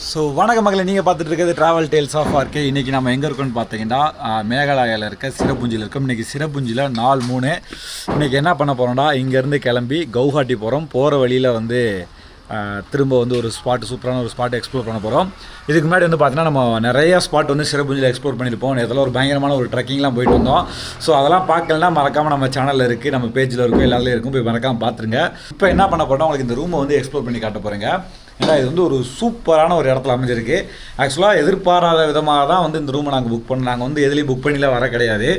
So வணக்க மக்களை நீங்கள் பார்த்துட்டு இருக்கிறது ட்ராவல் டேல்ஸ் ஆஃப் ஆர்கே. இன்றைக்கி நம்ம எங்கே இருக்கோம்னு பார்த்தீங்கன்னா மேகாலயாவில் இருக்க சிரப்புஞ்சியில் இருக்கோம். இன்றைக்கி சிரப்புஞ்சியில் 4/3. இன்றைக்கி என்ன பண்ண போகிறோம்னா இங்கேருந்து கிளம்பி கவுஹாட்டி போகிறோம். போகிற வழியில் வந்து திரும்ப வந்து ஒரு சூப்பரான ஒரு ஸ்பாட் எக்ஸ்ப்ளோர் பண்ண போகிறோம். இதுக்கு முன்னாடி வந்து பார்த்தீங்கன்னா நம்ம நிறைய ஸ்பாட் வந்து சிரப்புஞ்சியில் எக்ஸ்ப்ளோர் பண்ணியிருப்போம். இதெல்லாம் ஒரு பயங்கரமான ஒரு ட்ரெக்கிங்லாம் போயிட்டு வந்தோம். ஸோ அதெல்லாம் பார்க்கலன்னா மறக்காமல் நம்ம சேனலில் இருக்குது, நம்ம பேஜில் இருக்கும், எல்லாத்துலேயும் இருக்கும், போய் மறக்காமல் பார்த்துருங்க. இப்போ என்ன பண்ண போகிறோம், உங்களுக்கு இந்த ரூமை வந்து எக்ஸ்ப்ளோர் பண்ணி காட்ட போகிறேங்க. ஏன்னா இது வந்து ஒரு சூப்பரான ஒரு இடத்துல அமைஞ்சிருக்கு. ஆக்சுவலாக எதிர்பாராத விதமாக தான் வந்து இந்த ரூமை நாங்கள் புக் பண்ணோம். நாங்கள் வந்து எதுலேயும் புக் பண்ணிலாம் வர கிடையாது.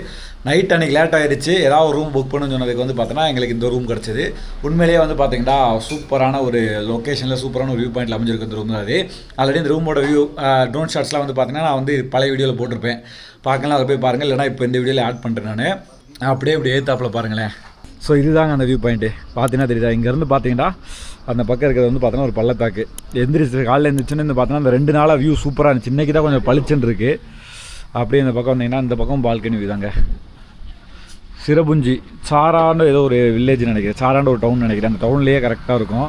நைட் அன்றைக்கி லேட் ஆகிடுச்சு, ஏதாவது ஒரு ரூம் புக் பண்ணுன்னு சொன்னதுக்கு வந்து பார்த்தோன்னா எங்களுக்கு இந்த ரூம் கிடச்சிது. உண்மையிலேயே வந்து பார்த்தீங்கன்னா சூப்பரான ஒரு லொக்கேஷனில் சூப்பரான ஒரு வியூ பாயிண்டில் அமைஞ்சிருக்கு இந்த ரூம் தான். அது ஆல்ரெடி இந்த ரூமோட வியூ ட்ரோன் ஷாட்ஸ்லாம் வந்து பார்த்தீங்கன்னா நான் வந்து பழைய வீடியோவில் போட்டிருப்பேன், பார்க்கலாம், அதை போய் பாருங்கள். இல்லைனா இப்போ இந்த வீடியோவில் ஆட் பண்ணுறேன் நான். அப்படியே இப்படி ஏத்தாப்பில் பாருங்களேன். ஸோ இதுதாங்க அந்த வியூ பாயிண்ட்டு. பார்த்தீங்கன்னா தெரியுதா, இங்கேருந்து பார்த்தீங்கன்னா அந்த பக்கம் இருக்கிறது வந்து பார்த்தோன்னா ஒரு பள்ளத்தாக்கு. எந்திரிச்சு காலையில் எழுந்திரிச்சுன்னு இந்த பார்த்தோன்னா அந்த 2 நாளாக வியூ சூப்பராக இருந்துச்சு. இன்றைக்கி தான் கொஞ்சம் பளிச்சுன்னு இருக்குது. அப்படியே இந்த பக்கம் வந்தீங்கன்னா இந்த பக்கம் பால்கனி வியூ தாங்க. சிரபுஞ்சி சாராண்டு ஏதோ ஒரு வில்லேஜ் நினைக்கிறேன், சாராண்டு ஒரு டவுன் நினைக்கிறேன். அந்த டவுன்லேயே கரெக்டாக இருக்கும்,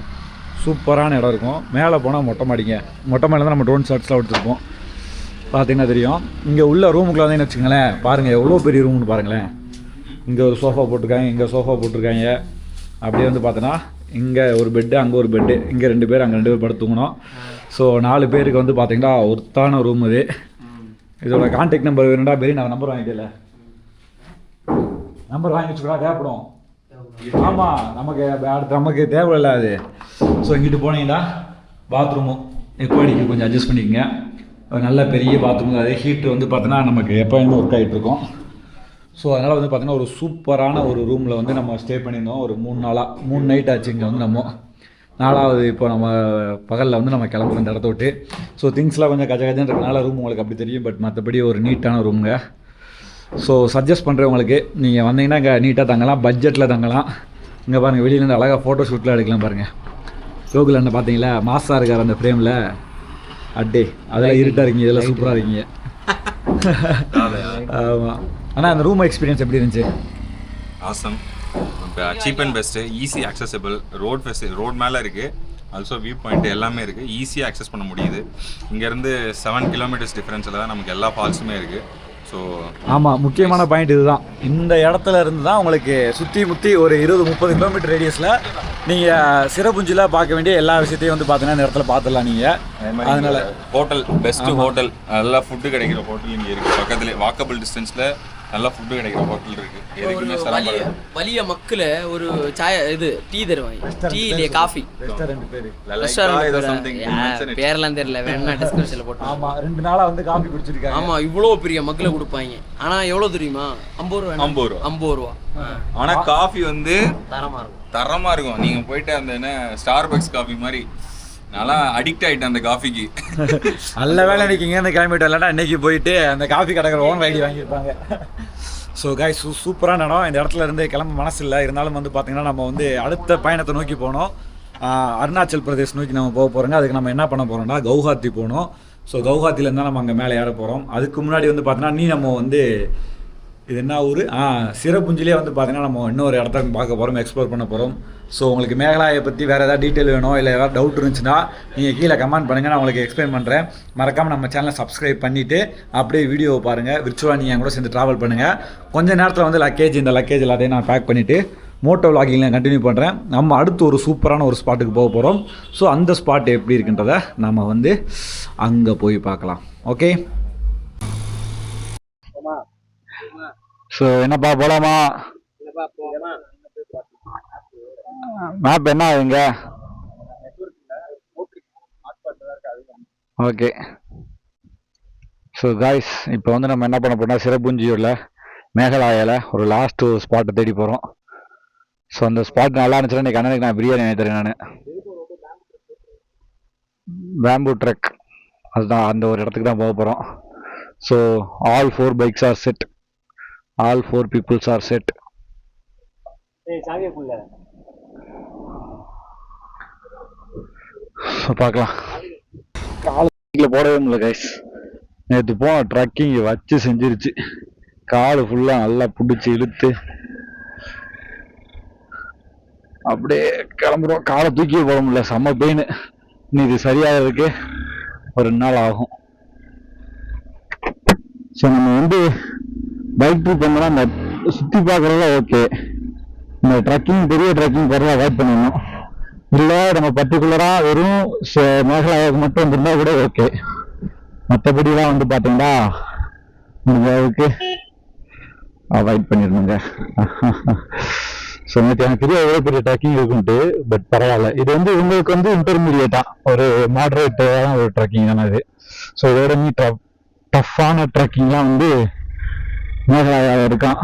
சூப்பரான இடம் இருக்கும். மேலே போனால் மொட்டை மாடிங்க, மொட்டை மாடியில் தான் நம்ம ட்ரோன் ஷாட்ஸ்லாம் எடுத்துருப்போம். பார்த்தீங்கன்னா தெரியும். இங்கே உள்ள ரூமுக்குள்ளே வந்தீங்கன்னு வச்சுக்கோங்களேன், பாருங்கள் எவ்வளோ பெரிய ரூம்னு பாருங்களேன். இங்கே ஒரு சோஃபா போட்டிருக்காங்க, இங்கே சோஃபா போட்டிருக்காங்க. அப்படியே வந்து பார்த்தோன்னா இங்கே ஒரு பெட்டு, அங்கே ஒரு பெட்டு, இங்கே 2 பேர், அங்கே 2 பேர் படுத்து தூங்கணும். ஸோ 4 பேருக்கு வந்து பார்த்தீங்கன்னா ஒருத்தான ரூம் இது. இதோட கான்டாக்ட் நம்பர் வேணுண்டா பெரிய நான் நம்பர் வாங்கிட்டேல, நம்பர் வாங்கி வச்சுக்கூடா தேவைப்படும். ஆமாம், நமக்கு தேவையில்லை அது. ஸோ இங்கிட்டு போனீங்கன்னா பாத்ரூமும் எக்வாடிக்கு கொஞ்சம் அட்ஜஸ்ட் பண்ணிக்கோங்க. நல்ல பெரிய பாத்ரூம். அதே ஹீட்ரு வந்து பார்த்தோன்னா நமக்கு எப்போ வேணுமோ ஒர்க் ஆகிட்ருக்கோம். ஸோ அதனால் வந்து பார்த்திங்கன்னா ஒரு சூப்பரான ஒரு ரூமில் வந்து நம்ம ஸ்டே பண்ணியிருந்தோம். ஒரு 3 நைட் ஆச்சு இங்கே வந்து நம்ம. 4வது இப்போ நம்ம பகலில் வந்து நம்ம கிளம்புறோம் இந்த இடத்த விட்டு. ஸோ திங்ஸ்லாம் கொஞ்சம் கஜன்னு இருக்கனால ரூம் உங்களுக்கு அப்படி தெரியும். பட் மற்றபடி ஒரு நீட்டான ரூமுங்க. ஸோ சஜஸ்ட் பண்ணுறேன் உங்களுக்கு, நீங்கள் வந்தீங்கன்னா இங்கே நீட்டாக தங்கலாம், பட்ஜெட்டில் தங்கலாம். இங்கே பாருங்கள், வெளியிலேருந்து அழகாக ஃபோட்டோ ஷூட்லாம் எடுக்கலாம் பாருங்கள். கோகுல் அண்ணன் பார்த்தீங்களா, மாசாக இருக்கார் அந்த ஃப்ரேமில். அட்டே அதெல்லாம் இருட்டாக இருக்கீங்க, இதெல்லாம் சூப்பராக இருக்கீங்க. ஆமாம். ஆனால் அந்த ரூம் எக்ஸ்பீரியன்ஸ் எப்படி இருந்துச்சு? Awesome, cheap and best, easy accessible, road மேலே இருக்குது. ஆல்சோ வியூ பாயிண்ட் எல்லாமே இருக்குது, ஈஸியாக அக்சஸ் பண்ண முடியுது. இங்கேருந்து 7 கிலோமீட்டர்ஸ் டிஃப்ரென்ஸில் தான் நமக்கு எல்லா ஃபால்ஸுமே இருக்குது. ஸோ ஆமாம், முக்கியமான பாயிண்ட் இதுதான். இந்த இடத்துல இருந்து தான் உங்களுக்கு சுற்றி முற்றி ஒரு 20-30 கிலோமீட்டர் ரேடியஸில் நீங்கள் சிரப்புஞ்சியில் பார்க்க வேண்டிய எல்லா விஷயத்தையும் வந்து பார்த்தீங்கன்னா இந்த இடத்துல பார்த்துடலாம் நீங்கள். அதனால் ஹோட்டல், பெஸ்ட்டு ஹோட்டல், நல்லா ஃபுட்டு கிடைக்கிற ஹோட்டல் இங்கே இருக்குது. பக்கத்துலேயே வாக்கபிள் டிஸ்டன்ஸில் நல்லா ஃபுட்டு கிடைக்கிற ஹோட்டல் இருக்குது. எதுக்குமே வலிய மக்கள் ஒரு டீ தருவாங்க, டீ இல்லையா காஃபி, பேரெல்லாம் தெரியல, வேணா டிஸ்கிரிப்ஷன்ல போட்டு. ஆமா, 2 நாளா வந்து காஃபி குடிச்சிருக்காங்க. ஆமா, இவ்வளோ பெரிய மக்களை கொடுப்பாங்க. ஆனா எவ்வளோ தெரியுமா? 50 ரூபா. ஆனா காஃபி வந்து தரமா இருக்கும். நீங்க போயிட்டு அந்த என்ன ஸ்டார்பக்ஸ் காஃபி மாதிரி நல்லா அடிக்ட் ஆகிட்டேன் அந்த காஃபிக்கு. நல்ல வேலை நிற்கிங்க அந்த கிளம்பிட்டு இல்லைன்னா இன்றைக்கி போயிட்டு அந்த காஃபி கடைக்கிற ஓன் ஐடி வாங்கியிருப்பாங்க. ஸோ காய்ஸ், சூப்பரான இடம். இந்த இடத்துல இருந்து கிளம்ப மனசு இல்லை. இருந்தாலும் வந்து பார்த்திங்கன்னா நம்ம வந்து அடுத்த பயணத்தை நோக்கி போனோம். அருணாச்சல் பிரதேஷ் நோக்கி நம்ம போக போகிறோங்க. அதுக்கு நம்ம என்ன பண்ண போகிறோம்னா கவுஹாத்தி போகணும். ஸோ கவுஹாத்திலேருந்து தான் நம்ம அங்கே மேலே ஏற போகிறோம். அதுக்கு முன்னாடி வந்து பார்த்தீங்கன்னா நம்ம வந்து இது என்ன ஊர், சிரப்புஞ்சிலே வந்து பார்த்தீங்கன்னா நம்ம இன்னொரு இடத்த பார்க்க போகிறோம், எக்ஸ்ப்ளோர் பண்ண போகிறோம். ஸோ உங்களுக்கு மேகலாயை பற்றி வேறு ஏதாவது டீட்டெயில் வேணும், இல்லை ஏதாவது டவுட் இருந்துச்சுன்னா நீங்கள் கீழே கமெண்ட் பண்ணுங்கள், நான் உங்களுக்கு எக்ஸ்பிளைன் பண்ணுறேன். மறக்காமல் நம்ம சேனலை சப்ஸ்கிரைப் பண்ணிவிட்டு அப்படியே வீடியோவை பாருங்கள். விர்ச்சுவலாக நீங்கள் கூட சேர்ந்து ட்ராவல் பண்ணுங்கள். கொஞ்சம் நேரத்தில் வந்து இந்த லக்கேஜ் எல்லாத்தையும் நான் பேக் பண்ணிவிட்டு மோட்டோ விளாகிங்லாம் கண்டினியூ பண்ணுறேன். நம்ம அடுத்து ஒரு சூப்பரான ஒரு ஸ்பாட்டுக்கு போக போகிறோம். ஸோ அந்த ஸ்பாட் எப்படி இருக்குன்றதை நம்ம வந்து அங்கே போய் பார்க்கலாம். ஓகே, ஸோ என்னப்பா போலாமா? மேப் என்ன ஆகுங்க? ஓகே. ஸோ காய்ஸ், இப்போ வந்து நம்ம என்ன பண்ண போறோம்னா சிரப்புஞ்சியோட மேகலாயால ஒரு லாஸ்ட் ஸ்பாட்டை தேடி போகிறோம். ஸோ அந்த ஸ்பாட் நல்லா இருந்துச்சுன்னா இன்னைக்கு அண்ணனுக்கு நான் பிரியாணி வாங்கி தரேன். நான் பேம்பூ ட்ரக், அதுதான் அந்த ஒரு இடத்துக்கு தான் போக போகிறோம். So all 4 bikes are set. All 4 peoples are set. பார்க்கலாம். காலில் போடவே முடியல கைஸ். நேற்று போன ட்ரக்கிங் வச்சு செஞ்சிருச்சு. கால் ஃபுல்லாக நல்லா பிடிச்சி இழுத்து அப்படியே கிளம்புறோம். காலை தூக்கி போட முடியல, செம்ம பெயின். இது சரியாகிறதுக்கு ஒரு 2 நாள் ஆகும். ஸோ நம்ம வந்து பைக் ட்ரிப் பண்ணோம்னா அந்த சுற்றி பார்க்குறதெல்லாம் ஓகே, இந்த ட்ரக்கிங் பெரிய ட்ரக்கிங் போகிறத அவாய்ட் பண்ணணும். இல்லை நம்ம பர்டிகுலராக வெறும் மேகலாயாவுக்கு மட்டும் வந்துருந்தா கூட ஓகே. மற்றபடிலாம் வந்து பார்த்தீங்கன்னா முடிஞ்ச அளவுக்கு அவாய்ட் பண்ணிடணுங்க. ஸோ நேற்று எனக்கு தெரிய எவ்வளோ பெரிய ட்ரக்கிங் இருக்குன்ட்டு, பட் பரவாயில்ல. இது வந்து உங்களுக்கு வந்து இன்டர்மீடியேட்டா ஒரு மாடரேட்டான ஒரு ட்ரக்கிங் தானே இது. ஸோ இதோட நீ டஃப்பான ட்ரக்கிங்லாம் வந்து மேகலாயாவில் இருக்கான்.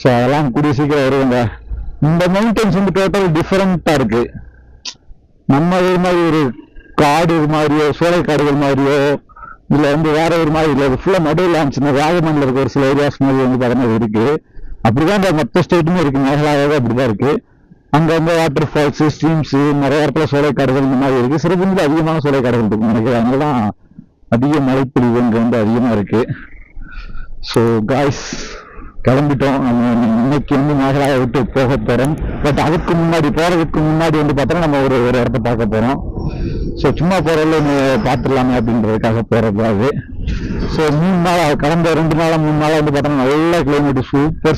ஸோ அதெல்லாம் கூடிய சீக்கிரம் வருவாங்க. இந்த மவுண்டன்ஸ் வந்து டோட்டல் டிஃப்ரெண்ட்டாக இருக்கு. நம்ம ஒரு மாதிரி ஒரு காடு மாதிரியோ சோலை காடுகள் மாதிரியோ இல்லை வந்து வேற ஒரு மாதிரி இல்லை, ஃபுல்லாக நடுவில் ஆச்சுன்னா வாகமனில் இருக்க ஒரு சில ஏரியாஸ் மாதிரி வந்து பார்த்தீங்கன்னா இருக்கு. அப்படிதான் இந்த மொத்த ஸ்டேட்டுமே இருக்கு, மேகலாயாவே அப்படிதான் இருக்கு. அங்கே வந்து வாட்டர் ஃபால்ஸ், ஸ்ட்ரீம்ஸ், நிறைய இடத்துல சோலை காடுகள் இந்த மாதிரி இருக்கு. சிறப்புல அதிகமான சோலை காடுகள் இருக்கு நினைக்கிறேன். அதனாலதான் அதிக மழைப்பொழிவு இங்கே வந்து அதிகமாக இருக்கு. ஸோ காய்ஸ் கிளம்பிட்டோம். நம்ம இன்னைக்கு வந்து மேகலாயா விட்டு போக போறோம். பட் அதுக்கு முன்னாடி போறதுக்கு முன்னாடி வந்து பார்த்தோன்னா நம்ம ஒரு இடத்த பார்க்க போறோம். ஸோ சும்மா போறதுல பார்த்துடலாமே அப்படின்றதுக்காக போறது. ஸோ 3 நாள் கடந்த 2 நாளா 3 நாளா வந்து பார்த்தோன்னா நல்ல கிளைமேட்,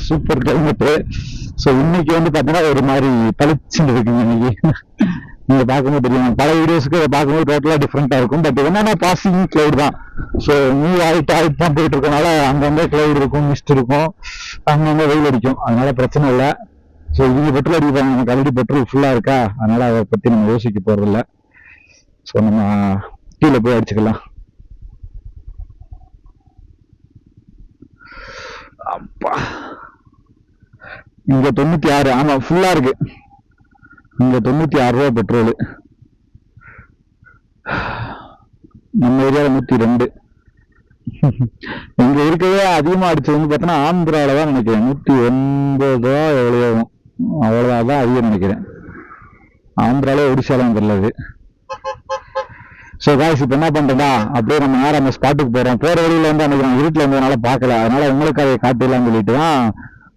சூப்பர் கிளைமேட்டு. ஸோ இன்னைக்கு வந்து பார்த்தீங்கன்னா ஒரு மாதிரி பளிச்சுன்னு இருக்குங்க. இன்னைக்கு நீங்க பார்க்கும்போது தெரியும், பல வீடியோஸ்க்கு பார்க்கும்போது டோட்டலா டிஃப்ரெண்டா இருக்கும். பட் என்னன்னா பாசிங் கிளவுட் தான். ஸோ மூவ் ஆகிட்டு தான் போயிட்டு இருக்கனால அங்கங்க கிளவுட் இருக்கும், மிஸ்ட் இருக்கும், அங்கங்க வெயில் அடிக்கும். அதனால பிரச்சனை இல்லை. ஸோ இவங்க பெட்ரோல் அடிப்பாங்க, நமக்கு ஆல்ரெடி பெட்ரோல் ஃபுல்லா இருக்கா, அதனால அதை பத்தி நம்ம யோசிக்க போறது இல்லை. ஸோ நம்ம கீழே போய் அடிச்சுக்கலாம். அப்பா இங்க 96, ஆமா ஃபுல்லா இருக்கு. இங்க 96 ரூபா பெட்ரோல். நம்ம ஏரியாவில் 102. இங்க இருக்கவே அதிகமா அடிச்சது வந்து பார்த்தோன்னா ஆந்திராவில தான் நினைக்கிறேன். 109 ரூபா எவ்வளோ ஆகும், அவ்வளோதான் அதிகம் நினைக்கிறேன். ஆந்திரால ஒடிசாலும் தெரியல. ஸோ காய்ஸ் இப்போ என்ன பண்றேன்னா அப்படியே நம்ம நேரம் அந்த ஸ்பாட்டுக்கு போறோம். போற வழியில வந்து அன்னைக்கு நான் இருட்டில் இருந்ததுனால பார்க்கல, அதனால உங்களுக்கு அதை காட்டிடலாம்னு சொல்லிட்டு தான்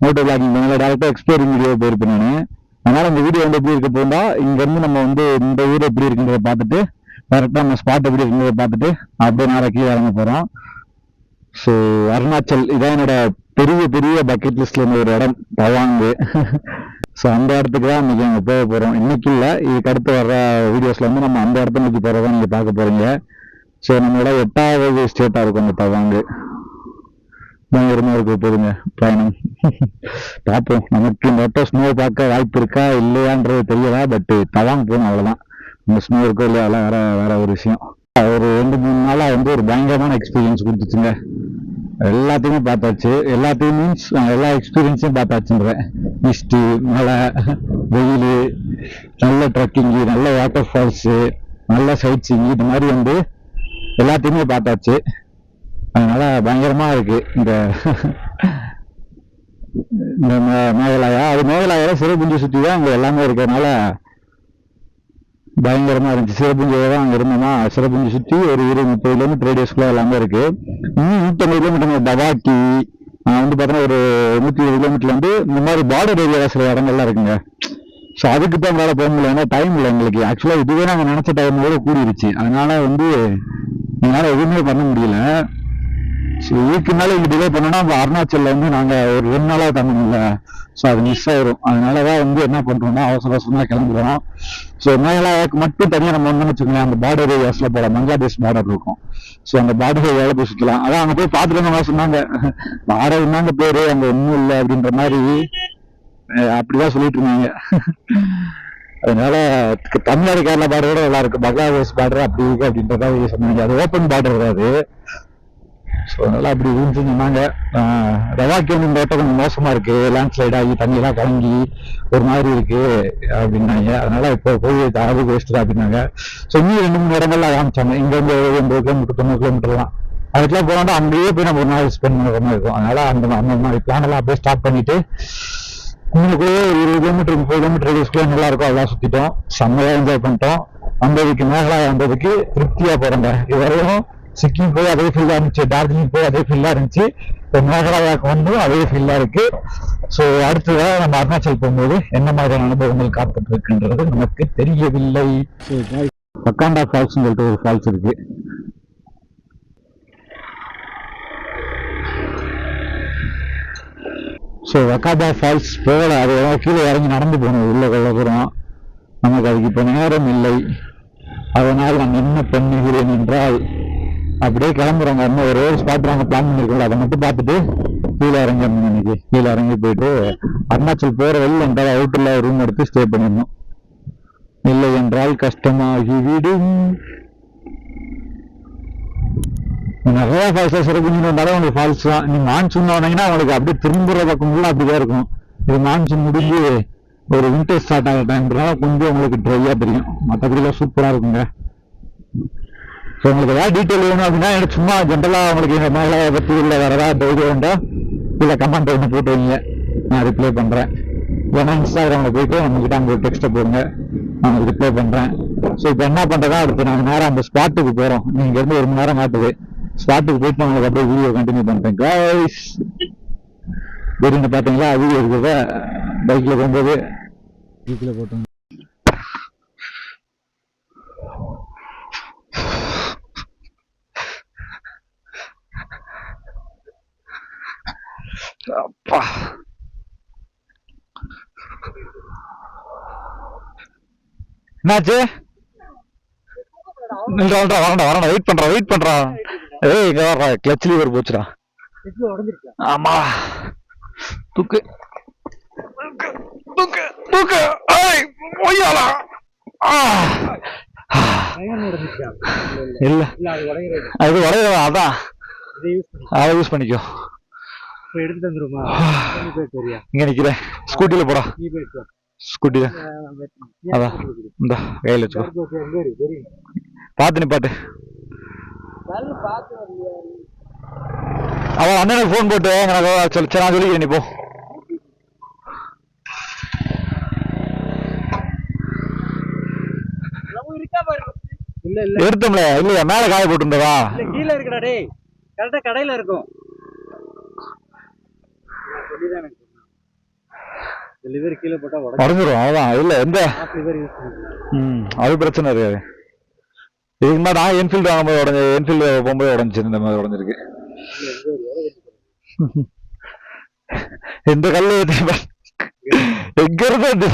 மோட்டோ பிளாகிங் பண்ணல, டேரக்டா எக்ஸ்ப்ளோரிங் வீடியோ போயிருப்பேன் நான். அதனால இந்த வீடியோ வந்து எப்படி இருக்க போகுதா, இங்க இருந்து நம்ம வந்து இந்த ஊர் எப்படி இருக்குன்றத பார்த்துட்டு டேரக்டா நம்ம ஸ்பாட் எப்படி இருக்குன்றத பார்த்துட்டு அப்படியே நேரம் கீழே இறங்க போறோம். ஸோ அருணாச்சல் இதான் என்னோட பெரிய பக்கெட் லிஸ்ட்ல இருந்த ஒரு இடம், தவாங்கு. ஸோ அந்த இடத்துக்கு தான் இன்னைக்கு அங்கே போக போறோம். இன்னைக்கு இல்லை, இதுக்கு அடுத்து வர்ற வீடியோஸ்ல வந்து நம்ம அந்த இடத்த நோக்கி போறதான் நீங்க பார்க்க போறீங்க. ஸோ நம்மளோட 8வது ஸ்டேட்டா இருக்கும் அந்த தவாங்கு. பயங்கரமா இருக்கு போதுங்க பயணம். பார்ப்போம், நமக்கு இந்த வட்டம் ஸ்னோ பார்க்க வாய்ப்பு இருக்கா இல்லையான்றது தெரியல. பட் தவாங் போகணும், அவ்வளவுதான். இந்த ஸ்னோ இருக்கோ இல்லையா அதெல்லாம் வேற ஒரு விஷயம். ஒரு 2-3 நாளா வந்து ஒரு பயங்கரமான எக்ஸ்பீரியன்ஸ் கொடுத்துச்சுங்க. எல்லாத்தையுமே பார்த்தாச்சு, எல்லாத்தையும் மீன்ஸ் எல்லா எக்ஸ்பீரியன்ஸையும் பார்த்தாச்சுன்றேன். மிஸ்ட், மழை, வெயில், நல்ல ட்ரக்கிங்கு, நல்ல வாட்டர் ஃபால்ஸு, நல்ல சைட் சீயிங், இது மாதிரி வந்து எல்லாத்தையுமே பார்த்தாச்சு. அதனால பயங்கரமா இருக்கு இந்த மேகலாயா. அது மேகலாயா சிறப்புஞ்சி சுற்றி தான் அங்கே எல்லாமே இருக்கிறதுனால பயங்கரமா இருந்துச்சு. சிறப்புஞ்சியை தான் அங்கே இருந்தோமா, சிறப்புஞ்சி சுற்றி ஒரு 20-30 கிலோமீட்டர் ரேடியஸ்குள்ள எல்லாமே இருக்கு. இன்னும் 150 கிலோமீட்டர் டவாக்கி வந்து பார்த்தோன்னா ஒரு 120 கிலோமீட்டர்ல வந்து இந்த மாதிரி பார்டர் ஏரியாவில் சில இடங்கள்லாம் இருக்குங்க. ஸோ அதுக்கு தான் எங்களால் போக முடியல, ஏன்னா டைம் இல்லை எங்களுக்கு. ஆக்சுவலாக இதுவே நாங்கள் நினைச்ச டைமோட கூடிருச்சு. அதனால வந்து எங்களால் எதுவுமே பண்ண முடியல. ஸோ இதுக்கு மேலே இங்கே டிலே பண்ணோம்னா நம்ம அருணாச்சலில் வந்து நாங்கள் ஒரு 2 நாளாக தங்கணும்ல, ஸோ அது மிஸ் ஆயிரும். அதனால தான் வந்து என்ன பண்ணுறோம்னா அவசரமாக கிளம்புறோம். ஸோ மேகலாயாவுக்கு மட்டும் தனியாக நம்ம ஒன்று வச்சுக்கோங்களேன், அந்த பார்டர் ஏரியாஸில் போகலாம். பங்களாதேஷ் பார்டர் இருக்கும். ஸோ அந்த பார்டர் ஏரியாவில் போய் சுற்றலாம். அதான் அங்கே போய் பார்த்துட்டு சொன்னாங்க, பார்டர் என்னங்க பேரு, அங்கே ஒன்றும் இல்லை அப்படின்ற மாதிரி அப்படிதான் சொல்லிட்டு இருந்தாங்க. அதனால தமிழ்நாடு கேரளா பார்டரோட நல்லா இருக்கு, பங்களாதேஷ் பார்டர் அப்படி இருக்கு அப்படின்றதா சொன்னாங்க. அது ஓப்பன் பார்டர் வராது. ஸோ அதனால அப்படி இருந்துச்சு சொன்னாங்க. ரவாக்கி வந்து இந்த வட்டம் கொஞ்சம் மோசமா இருக்கு, லேண்ட்ஸ்லைட் ஆகி தண்ணியெல்லாம் கலங்கி ஒரு மாதிரி இருக்கு அப்படின்னாங்க. அதனால இப்போ போய் அதுக்கு வேஸ்ட் அப்படின்னாங்க. ஸோ இன்னும் 2-3 இடங்கள்லாம் காமிச்சாங்க. இங்க வந்து 80 கிலோமீட்டர் 90 கிலோமீட்டர் தான். அதுக்கெல்லாம் போனோம்னா அங்கேயே போய் நம்ம ஒரு நாள் ஸ்பெண்ட் பண்ணுற மாதிரி இருக்கும். அதனால அந்த மாதிரி பிளான் எல்லாம் அப்படியே ஸ்டார்ட் பண்ணிட்டு உங்களுக்கு ஒரு 20 கிலோமீட்டர் 30 கிலோமீட்டர் ரேடியஸ்க்குள்ள நல்லா இருக்கும். அதெல்லாம் சுத்திட்டோம், செம்மையா என்ஜாய் பண்ணிட்டோம். வந்ததுக்கு மேகலாயா வந்ததுக்கு திருப்தியா போறோங்க. இதுவரையும் சிக்கிம் போய் அதே ஃபீல்லா இருந்துச்சு, டார்ஜிலிங் போய் அதே ஃபீல்லா இருந்துச்சு, இப்போ மேகலாயாவுக்கு வந்து அதே ஃபீல்லா இருக்கு. ஸோ அடுத்ததாக நம்ம அருணாச்சல் போகும்போது என்ன மாதிரியான அனுபவங்கள் காத்துட்டு இருக்குன்றது நமக்கு தெரியவில்லை. பக்காண்டா ஃபால்ஸ்ன்னு சொல்லிட்டு ஒரு ஃபால்ஸ் இருக்கு. ஸோ வக்காபா ஃபால்ஸ் போகல, அது கீழே இறங்கி நடந்து போகணும் உள்ள கொள்ள போகிறோம். நமக்கு அதுக்கு இப்போ நேரம் இல்லை. அதனால் நான் என்ன பண்ணுகிறேன் என்றால் அப்படியே கிளம்புறாங்க. இன்னும் ஒரு ஸ்பாட் நாங்கள் பிளான் பண்ணியிருக்கோம், அதை மட்டும் பார்த்துட்டு கீழே இறங்கிடணும். இன்னைக்கு கீழே இறங்கி போயிட்டு அருணாச்சல் போகிற வெளியில் என்றால் அவுட்டரில் ரூம் எடுத்து ஸ்டே பண்ணிடணும். இல்லை என்றால் கஷ்டமாகிவிடும். நிறைய ஃபால்ஸா சிறப்புன்னு வந்தாலும் உங்களுக்கு ஃபால்ஸ் தான். நீ மான்சூன் வந்தீங்கன்னா உங்களுக்கு அப்படியே திரும்புற பக்கம் ஃபுல்லாக அப்படிதான் இருக்கும். இது மான்சூன் முடிஞ்சு ஒரு வின்டர் ஸ்டார்ட் ஆகிற டைம்ன்றதால கொஞ்சம் உங்களுக்கு ட்ரையாக தெரியும். மற்றபடிலாம் சூப்பராக இருக்குங்க. ஸோ உங்களுக்கு ஏதாவது டீட்டெயில் வேணும் அப்படின்னா எனக்கு சும்மா ஜென்ரலாக உங்களுக்கு இந்த மேலே பற்றி இல்லை வேறு ஏதாவது டவுட் வேண்டாம் இல்லை கமெண்ட் ஒன்று போட்டு வைங்க, நான் ரிப்ளை பண்ணுறேன். ஏன்னா இன்ஸ்டாகிராமில் போயிட்டு நம்மக்கிட்ட அங்கே ஒரு டெக்ஸ்ட்டை போடுங்க, நான் ரிப்ளை பண்ணுறேன். ஸோ இப்போ என்ன பண்ணுறதா அடுத்து நாங்கள் நேரம் அந்த ஸ்பாட்டுக்கு போகிறோம். நீங்கள் இங்கேருந்து 1 மணி நேரம் காட்டுது. ஸ்பாட்டுக்கு போயிட்டு உங்களுக்கு அப்படியே வீடியோ கண்டினியூ பண்ணுறேன் கைஸ். வீடியோ பார்த்தீங்களா, வீடியோ இருக்கிறத பைக்கில் போகும்போது வீட்டில் போட்டோம். அப்பா என்னாச்சு? வரண்டா வெயிட் பண்றா. ஏய் இங்க வர்றா, கிளச் லீவர் போச்சுடா. ஆமா தூக்கு. ஏய் ஓய்யாலா. இல்ல அது உடையதா, அதான் அதை யூஸ் பண்ணிக்கோ. எடுத்துட்டு வந்துருமா? இங்க நிக்கிறேன், ஸ்கூட்டில போடா. ஸ்கூட்டில அதான் இந்த கையில வச்சுக்கோ. பாத்து நீ பாத்து. அவன் அண்ணனுக்கு போன் போட்டு சரி நான் சொல்லிக்கிறேன், நீ போ. எடுத்தோம்ல இல்லையா, மேல காய போட்டுருந்ததா? கீழே இருக்குடா டேய், கரெக்டா கடையில இருக்கும். லிவர் கீழே போட்டா உடஞ்சிரும். அதான் இல்ல எந்த அது பிரச்சனை இருக்காது. இதுக்கு மாதிரி நான் என்ஃபீல்டு வாங்கும்போது உடஞ்சு, என்ஃபீல்டு போகும்போது உடஞ்சிச்சு, இந்த மாதிரி உடஞ்சிருக்கு. எந்த கல்லு எங்க இருந்து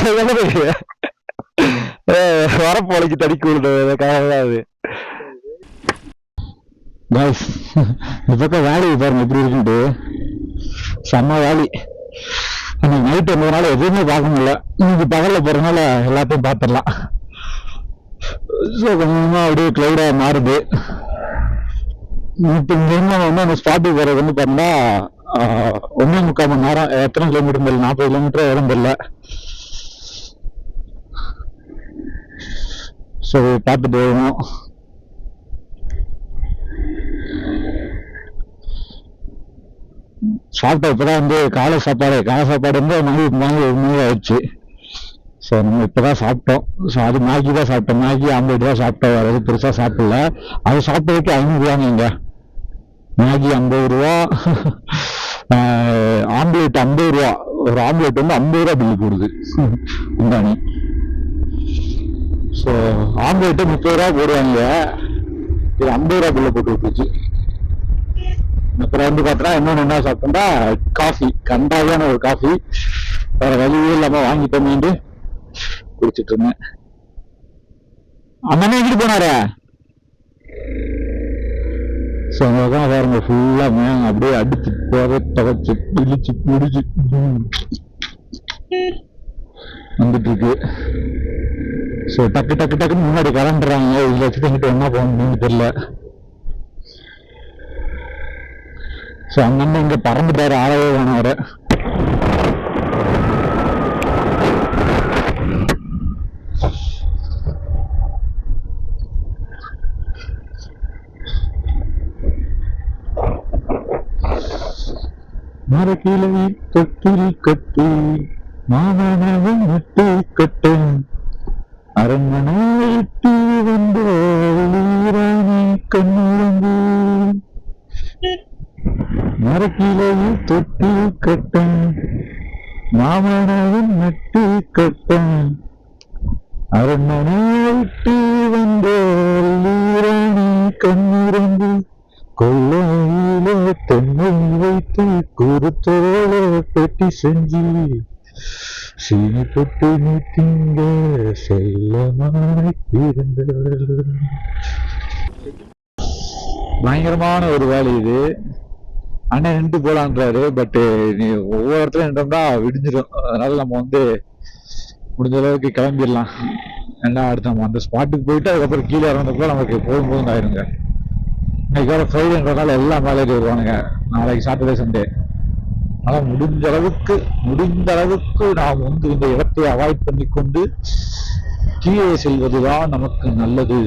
வரப்போலைக்கு தடிக்க விழுது அது. இந்த பக்கம் வேலி பாருங்க எப்படி இருக்குன்ட்டு, செம்ம வேலி. அன்னைக்கு நைட் வந்ததுனால எதுவுமே பார்க்க முடியல. இன்னைக்கு பகல்ல போறதுனால எல்லாத்தையும் பார்த்துடலாம். ஸோ கொஞ்சமா அப்படியே கிளவுடா மாறுது. இப்போ இங்கிருந்து வந்து அந்த ஸ்பாட்டுக்கு போறது வந்து பார்த்தீங்கன்னா 1.25 மணி நேரம். எத்தனை கிலோமீட்டர் தெரியல, 40 கிலோமீட்டர் இடம் தெரியல. ஸோ பார்த்துட்டு போகணும். சாப்பிட்டா இப்பதான் வந்து காலை சாப்பாடு வந்து மணி ஆயிடுச்சு. ஸோ நம்ம இப்பதான் சாப்பிட்டோம். ஸோ அது மேகி தான் சாப்பிட்டோம், மேகி ஆம்லேட் தான் சாப்பிட்டோம், வேற எதுவும் பெருசா சாப்பிடல. அது சாப்பிட்டதுக்கு 500 ரூபாங்க. இங்க மேகி 50 ரூபா, ஆம்லேட் 50 ரூபா. ஒரு ஆம்லேட் வந்து 50 ரூபா பில்லு போடுது இந்தானி. ஸோ ஆம்லேட்டு 30 ரூபா போடுவாங்க, இது 50 ரூபா பில்ல போட்டு விட்டுருச்சு. அப்புறம் வந்து பார்த்தோன்னா இன்னொன்று என்ன சாப்பிட்டோம்னா காஃபி, கண்டாயான ஒரு காஃபி, வேற வழியே இல்லாம வாங்கிட்டோமேண்டு குடிச்சிட்டு இருந்தேன். அண்ணனே எங்கிட்டு போனாரே? ஸோ அங்கதான் பாருங்க ஃபுல்லா மேங்க அப்படியே அடிச்சு போக துவைச்சு இழிச்சு பிடிச்சு வந்துட்டு இருக்கு. ஸோ டக்குன்னு முன்னாடி கிளம்புறாங்க. இதுல வச்சுட்டு எங்கிட்ட என்ன போகணும்னு தெரியல. ஸோ அங்கன்னு இங்க பறந்துட்டாரு, ஆளவே வேணும் அவரை. மரக்கிளை தொட்டில் கட்டி மாமனவை நட்டு கட்டு அரண்மனை விட்டு வந்த கண்ணுறங்கு. மரக்கிளையில் தொட்டில் கட்ட மாமனவன் நட்டு கட்ட அரண்மனை விட்டு வந்த கண்ணுறங்கு. கொள்ளையிலே தென்னை வைத்து குருத்தோட பெட்டி செஞ்சு சீனி போட்டு நீ திங்க செல்லமாய் இருந்தவர்கள். பயங்கரமான ஒரு வேலை இது. அண்ணன் நின்று போலான்றாரு. பட் நீ ஒவ்வொரு இடத்துல நின்றோம்னா விடிஞ்சிடும். அதனால நம்ம முடிஞ்ச அளவுக்கு கிளம்பிடலாம். ஏன்னா அடுத்து நம்ம அந்த ஸ்பாட்டுக்கு போயிட்டு அதுக்கப்புறம் கீழே இறந்தப்போ நமக்கு போதும் போதும் ஆயிருங்க. இன்னைக்கு வர ஃப்ரைடேன்றனால எல்லாம் மேலே வருவானுங்க. நாளைக்கு சாட்டர்டே சண்டே. ஆனால் முடிந்த அளவுக்கு நாம் இந்த இடத்தை அவாய்ட் பண்ணி கொண்டு கீழே செல்வதுதான் நமக்கு நல்லது.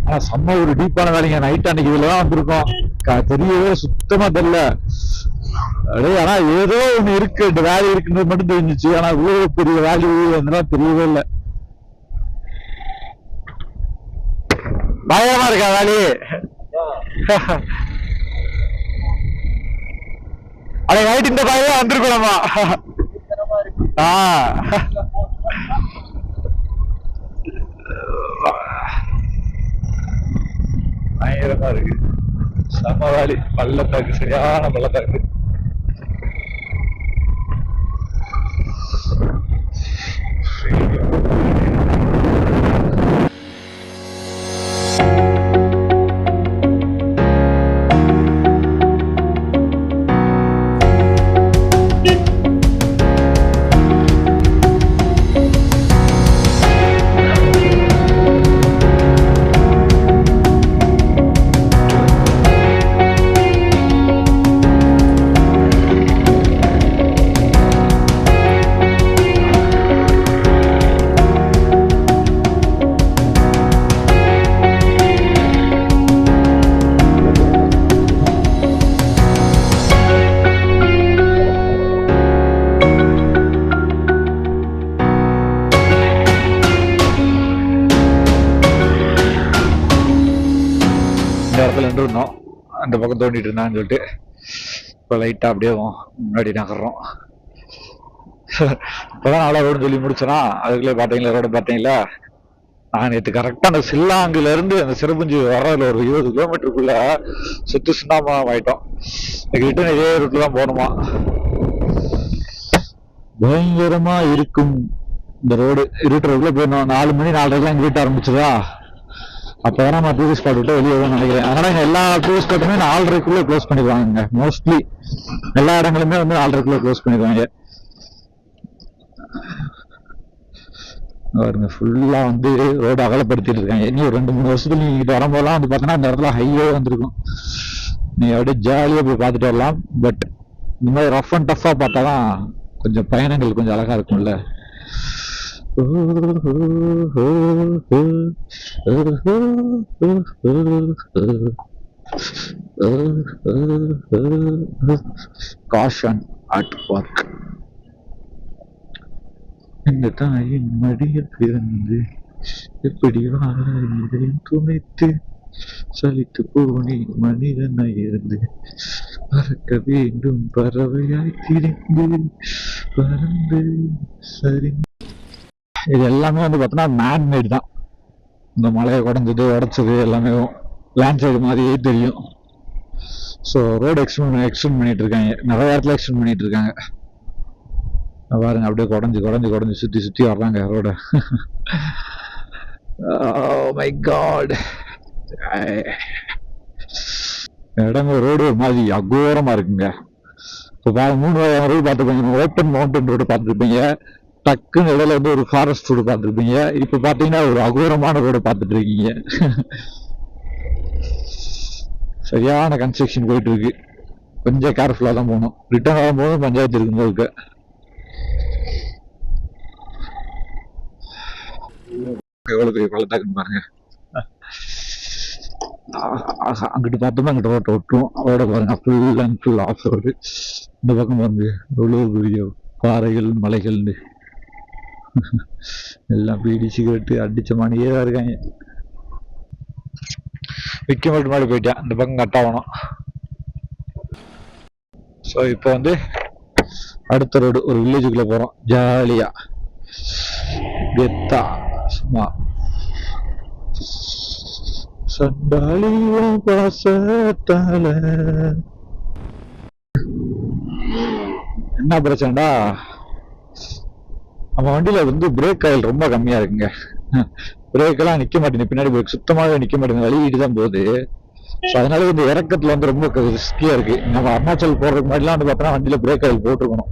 ஆனா செம்ம ஒரு டீப்பான வேலைங்க. நைட் அன்னைக்கு இதுலதான் வந்திருக்கோம். தெரியவே சுத்தமா தெரியல. அப்படியே ஆனா ஏதோ ஒண்ணு இருக்கு, வேலை இருக்குன்றது மட்டும் தெரிஞ்சிச்சு. ஆனா இவ்வளவு பெரிய வேல்யூ அதெல்லாம் தெரியவே இல்லை. பயமா இருக்கா வேலையே? அடே நைட் இந்த பயமா வந்திருக்கோமா? பயங்கரமா இருக்கு. செம்ம வேலி, பள்ளத்தாக்கு, சரியான பள்ளத்தாக்கு. இடத்துல இருந்தோம். அந்த பக்கம் தோண்டிட்டு இருந்தான்னு சொல்லிட்டு இப்போ லைட்டா அப்படியே முன்னாடி நகர்றோம். இப்பதான் நாளா ரோடு சொல்லி முடிச்சோன்னா அதுக்குள்ளே பார்த்தீங்களா ரோடு பார்த்தீங்களா? நான் நேற்று கரெக்டாக அந்த சில்லாங்குல இருந்து அந்த சிறப்புஞ்சி வர்றதுல ஒரு 20 கிலோமீட்டருக்குள்ள சுத்து சுண்ணாமம் ஆயிட்டோம். ரிட்டர்ன் இதே ரூட்ல தான் போகணுமா. பயங்கரமா இருக்கும் இந்த ரோடு. இருட்டுறதுக்குள்ள போயிடணும். 4 மணி 4:30 எங்க வீட்டு ஆரம்பிச்சதா. அப்பதான் நம்ம டூரிஸ்ட் ஸ்பாட் விட்டு வெளியே தான் நினைக்கிறேன். அதனால எல்லா டூரிஸ்ட் ஸ்பாட்டுமே 4:30க்குள்ள க்ளோஸ் பண்ணிடுவாங்க. மோஸ்ட்லி எல்லா இடங்களுமே 4:30க்குள்ள க்ளோஸ் பண்ணிடுவாங்க. பாருங்க ஃபுல்லா ரோடு அகலப்படுத்திட்டு இருக்காங்க. இனி ஒரு 2-3 வருஷத்துல நீங்க இங்கிட்ட வரும்போதெல்லாம் பாத்தீங்கன்னா இந்த இடத்துல ஹைவே வந்திருக்கும். நீங்க அப்படியே ஜாலியா போய் பார்த்துட்டு வரலாம். பட் இந்த மாதிரி ரஃப் அண்ட் டஃபா பார்த்தாதான் கொஞ்சம் பயணங்கள் கொஞ்சம் அழகா இருக்கும்ல. Caution art park. இந்த தாயின் மடியில் பிறந்து எப்படி வாழ துணைத்து சலித்து போனி மனிதனாய் இருந்து பறக்க வேண்டும் பறவையாய் திரிந்து பறந்து சரி. இது எல்லாமே பார்த்தோன்னா மேன்மேட் தான். இந்த மலையை உடைச்சது எல்லாமே லேண்ட் சைடு மாதிரியே தெரியும். ஸோ ரோடு எக்ஸ்டெண்ட் பண்ணிட்டு இருக்காங்க. நிறைய இடத்துல எக்ஸ்டெண்ட் பண்ணிட்டு இருக்காங்க. பாருங்க அப்படியே குடஞ்சு சுத்தி வர்றாங்க ரோட. மை காட், இடங்க ரோடு ஒரு மாதிரி அகோரமா இருக்குங்க. இப்போ 3 ரோடு பார்த்துருப்பீங்க. ஓப்பன் மவுண்டன் ரோடு பார்த்துருப்பீங்க. டக்குன்னு இடையில ஒரு ஃபாரஸ்ட் ரோடு பார்த்துருப்பீங்க. இப்போ பார்த்தீங்கன்னா ஒரு அகோரமான ரோடு பார்த்துட்டு இருக்கீங்க. சரியான கன்ஸ்ட்ரக்ஷன் போயிட்டு இருக்கு. கொஞ்சம் கேர்ஃபுல்லாக தான் போகணும். ரிட்டர்ன் ஆகும்போது பஞ்சாயத்து இருக்கும்போது. எவ்வளவு பெரிய பள்ளத்தாக்குன்னு பாருங்க. அங்கிட்டு பார்த்தோம்னா அங்கிட்ட ரோட்டை விட்டுரும். அதோட பாருங்க full and full off road. இந்த பக்கம் பாருங்க எவ்வளோ பெரிய பாறைகள் மலைகள்னு எல்லாம் பீடி சிகரெட்டு அடிச்ச மணியே தான் இருக்காங்க. விற்க மட்டும் மாதிரி போயிட்டேன். இந்த பக்கம் கட்டாகணும். ஸோ இப்போ அடுத்த ரோடு ஒரு வில்லேஜுக்குள்ள போறோம். ஜாலியா கெத்தா சும்மா. ஸோ சண்டாளியும் பாசத்தால. என்ன பிரச்சனைடா, நம்ம வண்டியில வந்து பிரேக் ஆயில் ரொம்ப கம்மியா இருக்குங்க. பிரேக் எல்லாம் நிக்க மாட்டேங்குது, பின்னாடி பிரேக் சுத்தமாவே நிக்க மாட்டேங்குது, வழிகிட்டு தான் போகுது. ஸோ அதனால இந்த இறக்கத்துல வந்து ரொம்ப ரிஸ்கியா இருக்கு. நம்ம அருணாச்சல் போறதுக்கு முன்னாடிலாம் வந்து பார்த்தோன்னா வண்டியில பிரேக் ஆயில் போட்டுருக்கணும்,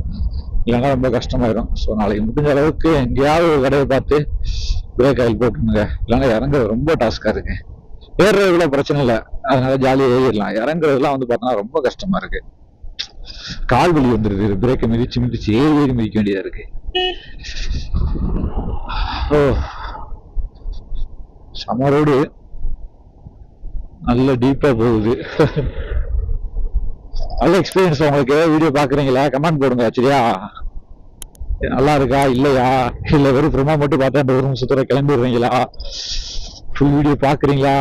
இல்லைன்னா ரொம்ப கஷ்டமாயிடும். ஸோ நாளைக்கு முடிஞ்ச அளவுக்கு எங்கேயாவது ஒரு கடையை பார்த்து பிரேக் ஆயில் போட்டுருங்க, இல்லைன்னா இறங்குறது ரொம்ப டாஸ்கா இருக்கு. ஏறுறதுல பிரச்சனை இல்லை, அதனால ஜாலியாக ஏறிடலாம். இறங்குறதுலாம் வந்து பார்த்தோன்னா ரொம்ப கஷ்டமா இருக்கு, கால் வலி வந்துருது, பிரேக்கை மிதிச்சு மிதிச்சு ஏறி ஏறி மிதிக்க வேண்டியதா இருக்கு. ஓ சமரோடு நல்ல டீப்பா போகுது. நல்ல எக்ஸ்பீரியன்ஸ். உங்களுக்கு வீடியோ பாக்குறீங்களா, கமெண்ட் போடுங்க சரியா. நல்லா இருக்கா இல்லையா, இல்ல வெறும் பிரமா மட்டும் பார்த்தா அந்த ஒரு சுத்தர கிளம்பிடுறீங்களா, ஃபுல் வீடியோ பாக்குறீங்களா,